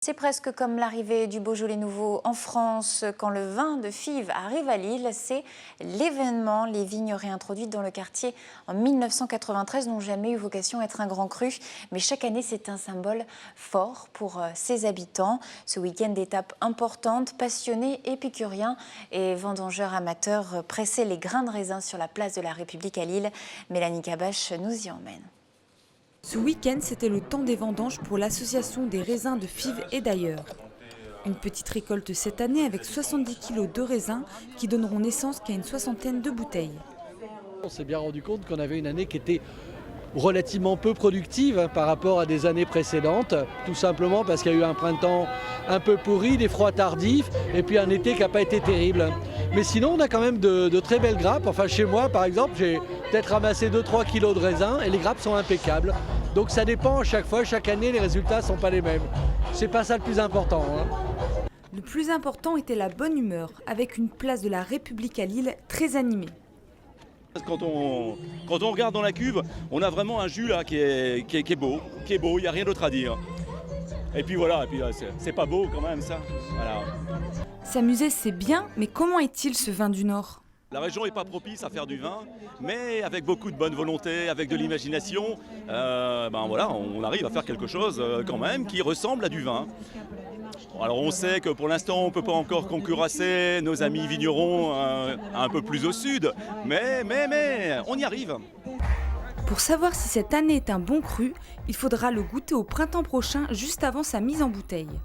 C'est presque comme l'arrivée du Beaujolais nouveau en France. Quand le vin de Fives arrive à Lille, c'est l'événement. Les vignes réintroduites dans le quartier en 1993 n'ont jamais eu vocation à être un grand cru. Mais chaque année, c'est un symbole fort pour ses habitants. Ce week-end d'étape importante, passionnés, épicuriens et vendangeurs amateurs pressaient les grains de raisin sur la place de la République à Lille. Mélanie Cabache nous y emmène. Ce week-end, c'était le temps des vendanges pour l'association des raisins de Fives et d'ailleurs. Une petite récolte cette année avec 70 kg de raisins qui donneront naissance qu'à une soixantaine de bouteilles. On s'est bien rendu compte qu'on avait une année qui était relativement peu productive par rapport à des années précédentes, tout simplement parce qu'il y a eu un printemps un peu pourri, des froids tardifs et puis un été qui n'a pas été terrible. Mais sinon on a quand même de très belles grappes. Enfin chez moi par exemple j'ai peut-être ramassé 2-3 kilos de raisins et les grappes sont impeccables. Donc ça dépend à chaque fois, chaque année les résultats ne sont pas les mêmes. C'est pas ça le plus important. Le plus important était la bonne humeur, avec une place de la République à Lille très animée. Quand on regarde dans la cuve, on a vraiment un jus là qui est beau, il n'y a rien d'autre à dire. Et puis voilà, c'est pas beau quand même ça. Voilà. S'amuser c'est bien, mais comment est-il ce vin du Nord ? La région n'est pas propice à faire du vin, mais avec beaucoup de bonne volonté, avec de l'imagination, voilà, on arrive à faire quelque chose quand même qui ressemble à du vin. Alors on sait que pour l'instant on ne peut pas encore concurrencer nos amis vignerons un peu plus au sud, mais on y arrive. Pour savoir si cette année est un bon cru, il faudra le goûter au printemps prochain, juste avant sa mise en bouteille.